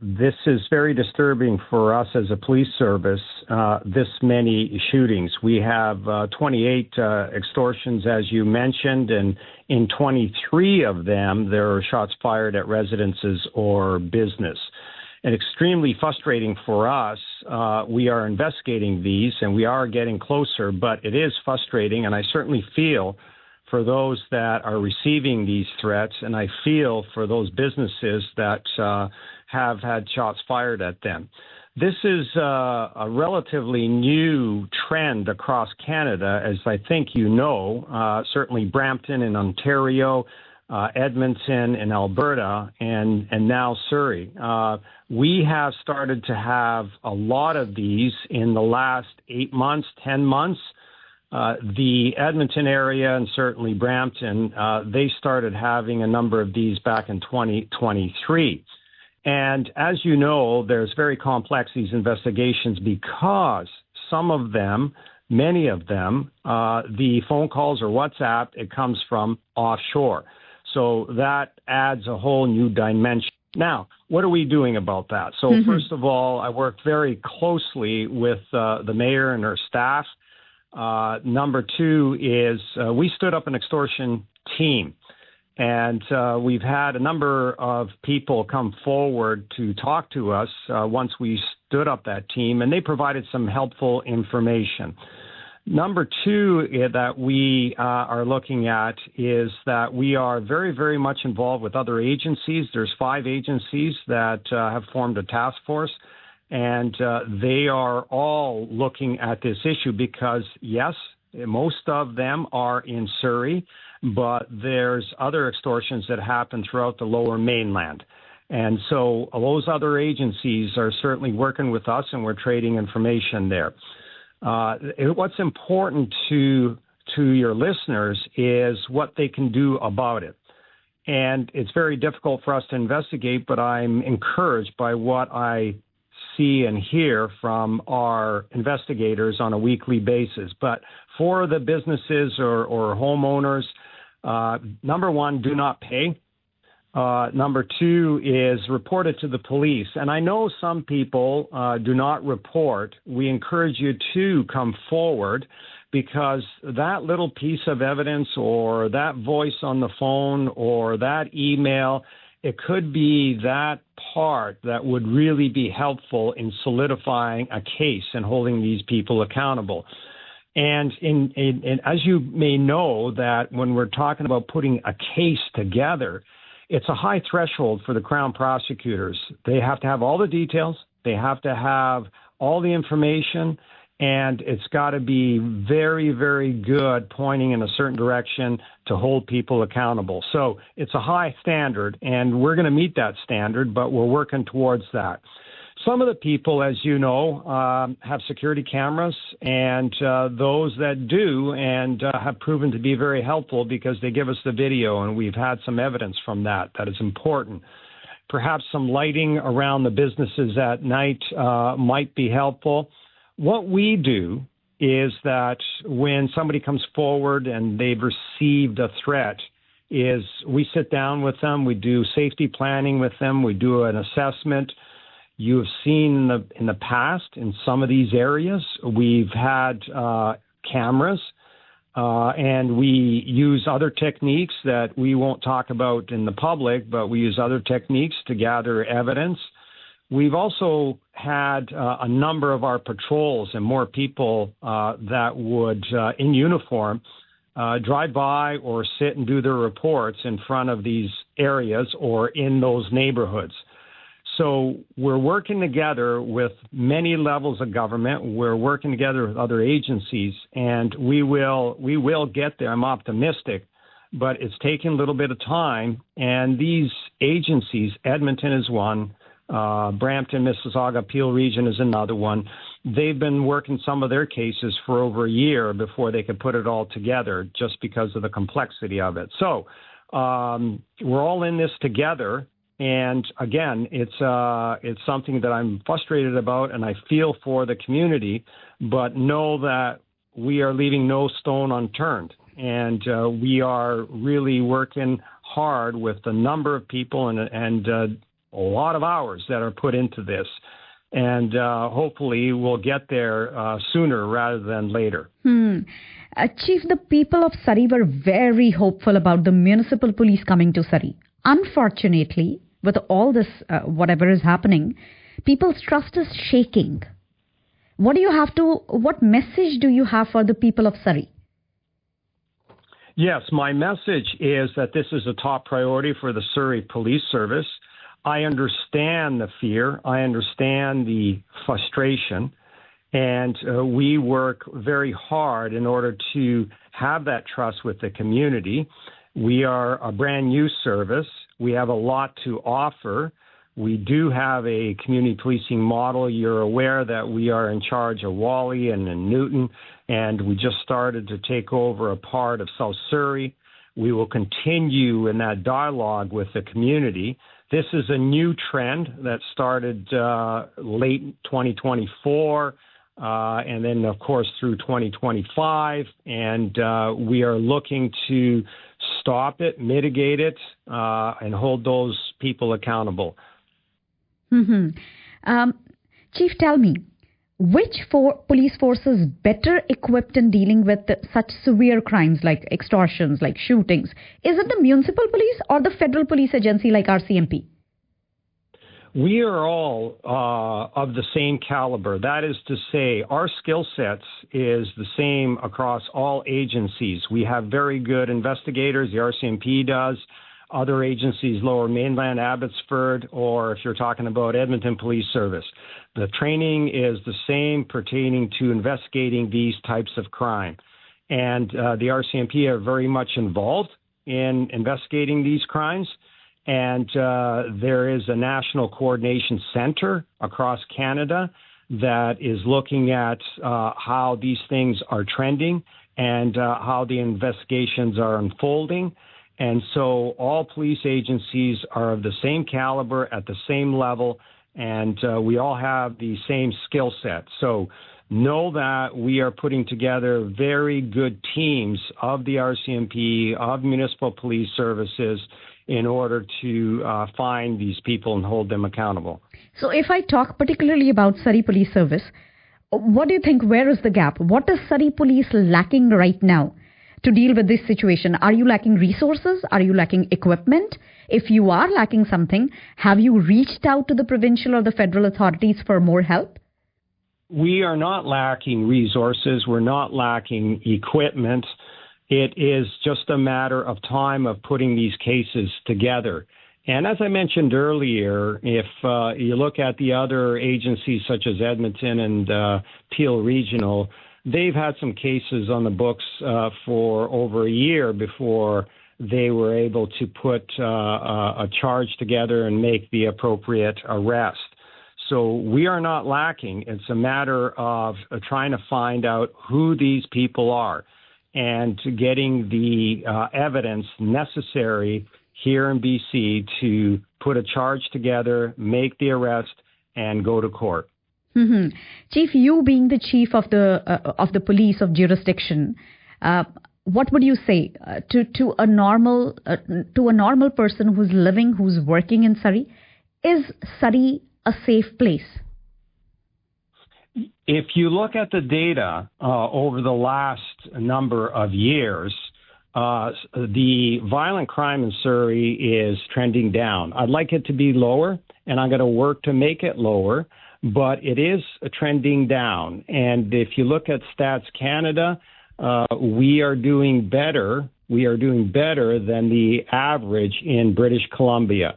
This is very disturbing for us as a police service, this many shootings. We have 28 extortions, as you mentioned, and in 23 of them, there are shots fired at residences or business. And extremely frustrating for us. We are investigating these, and we are getting closer, but it is frustrating, and I certainly feel for those that are receiving these threats, and I feel for those businesses that have had shots fired at them. This is a relatively new trend across Canada, as I think you know, certainly Brampton in Ontario, Edmonton in Alberta, and now Surrey. We have started to have a lot of these in the last 8 months, 10 months. The Edmonton area and certainly Brampton, they started having a number of these back in 2023. And as you know, there's very complex, these investigations, because some of them, many of them, the phone calls or WhatsApp, it comes from offshore. So that adds a whole new dimension. Now, what are we doing about that? So first of all, I worked very closely with the mayor and her staff. Number two is we stood up an extortion team. And we've had a number of people come forward to talk to us once we stood up that team, and they provided some helpful information. Number two that we are looking at is that we are very, very much involved with other agencies. There's 5 agencies that have formed a task force, and they are all looking at this issue because, yes, most of them are in Surrey, but there's other extortions that happen throughout the Lower Mainland. And so those other agencies are certainly working with us, and we're trading information there. What's important to your listeners is what they can do about it. And it's very difficult for us to investigate, but I'm encouraged by what I see and hear from our investigators on a weekly basis. But for the businesses or homeowners, number one, do not pay. Number two is report it to the police. And I know some people do not report. We encourage you to come forward, because that little piece of evidence or that voice on the phone or that email, it could be that part that would really be helpful in solidifying a case and holding these people accountable. And as you may know, that when we're talking about putting a case together, it's a high threshold for the Crown prosecutors. They have to have all the details. They have to have all the information. And it's got to be very, very good, pointing in a certain direction to hold people accountable. So it's a high standard, and we're going to meet that standard, but we're working towards that. Some of the people, as you know, have security cameras, and those that do and have proven to be very helpful because they give us the video, and we've had some evidence from that. That is important. Perhaps some lighting around the businesses at night might be helpful. What we do is that when somebody comes forward and they've received a threat, is we sit down with them, we do safety planning with them, we do an assessment. You have seen in the past in some of these areas, we've had cameras, and we use other techniques that we won't talk about in the public, but we use other techniques to gather evidence. We've also had a number of our patrols and more people that would, in uniform, drive by or sit and do their reports in front of these areas or in those neighborhoods. So we're working together with many levels of government. We're working together with other agencies, and we will get there. I'm optimistic, but it's taking a little bit of time. And these agencies, Edmonton is one, Brampton, Mississauga, Peel Region is another one. They've been working some of their cases for over a year before they could put it all together, just because of the complexity of it. So we're all in this together. And again, it's something that I'm frustrated about, and I feel for the community, but know that we are leaving no stone unturned. And we are really working hard with a number of people and a lot of hours that are put into this. And hopefully we'll get there sooner rather than later. Chief, the people of Surrey were very hopeful about the municipal police coming to Surrey. Unfortunately, with all this, whatever is happening, people's trust is shaking. What message do you have for the people of Surrey? Yes, my message is that this is a top priority for the Surrey Police Service. I understand the fear. I understand the frustration. And we work very hard in order to have that trust with the community. We are a brand new service. We have a lot to offer. We do have a community policing model. You're aware that we are in charge of Whalley and in Newton, and we just started to take over a part of South Surrey. We will continue in that dialogue with the community. This is a new trend that started late 2024, and then, of course, through 2025. And we are looking to stop it, mitigate it, and hold those people accountable. Chief, tell me, which police force is better equipped in dealing with such severe crimes like extortions, like shootings? Is it the municipal police or the federal police agency like RCMP? We are all of the same caliber. That is to say, our skill sets is the same across all agencies. We have very good investigators. The RCMP does. Other agencies, Lower Mainland, Abbotsford, or if you're talking about Edmonton Police Service. The training is the same pertaining to investigating these types of crime. And the RCMP are very much involved in investigating these crimes. And there is a national coordination center across Canada that is looking at how these things are trending and how the investigations are unfolding. And so all police agencies are of the same caliber, at the same level, and we all have the same skill set. So know that we are putting together very good teams of the RCMP, of municipal police services, in order to find these people and hold them accountable. So if I talk particularly about Surrey Police Service, what do you think, where is the gap? What is Surrey Police lacking right now to deal with this situation? Are you lacking resources? Are you lacking equipment? If you are lacking something, have you reached out to the provincial or the federal authorities for more help? We are not lacking resources. We're not lacking equipment. It is just a matter of time of putting these cases together. And as I mentioned earlier, if you look at the other agencies such as Edmonton and Peel Regional, they've had some cases on the books for over a year before they were able to put a charge together and make the appropriate arrest. So we are not lacking. It's a matter of trying to find out who these people are and getting the evidence necessary here in BC to put a charge together, make the arrest, and go to court. Mm-hmm. Chief, you being the chief of the police of jurisdiction, what would you say to a normal person who's living, who's working in Surrey? Is Surrey a safe place? If you look at the data over the last number of years, the violent crime in Surrey is trending down. I'd like it to be lower, and I'm going to work to make it lower, but it is trending down. And if you look at Stats Canada, we are doing better. We are doing better than the average in British Columbia.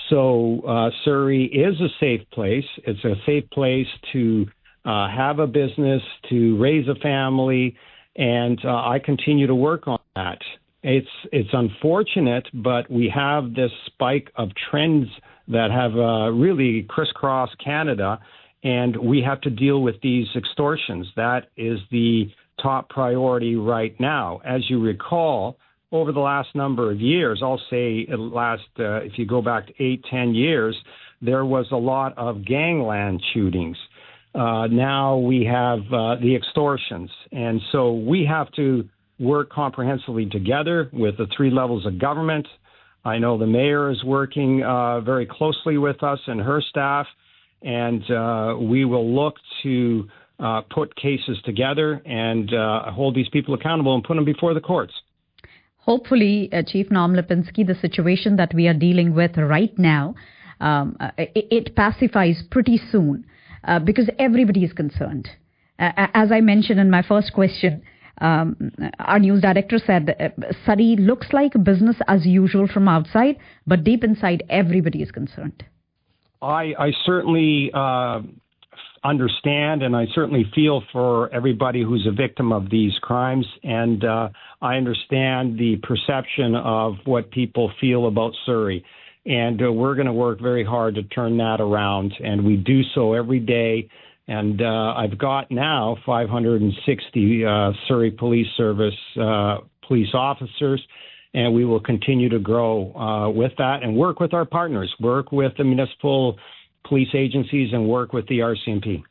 So Surrey is a safe place. It's a safe place to have a business, to raise a family, and I continue to work on that. It's unfortunate, but we have this spike of trends that have really crisscrossed Canada, and we have to deal with these extortions. That is the top priority right now. As you recall, over the last number of years, I'll say if you go back to 8-10 years, there was a lot of gangland shootings. Now we have the extortions. And so we have to work comprehensively together with the three levels of government, I know the mayor is working very closely with us and her staff, and we will look to put cases together and hold these people accountable and put them before the courts. Hopefully, Chief Norm Lipinski, the situation that we are dealing with right now, it pacifies pretty soon because everybody is concerned. As I mentioned in my first question, our news director said Surrey looks like business as usual from outside, but deep inside, everybody is concerned. I certainly understand, and I certainly feel for everybody who's a victim of these crimes, and I understand the perception of what people feel about Surrey. And we're going to work very hard to turn that around, and we do so every day. And I've got now 560 Surrey Police Service police officers, and we will continue to grow with that and work with our partners, work with the municipal police agencies, and work with the RCMP.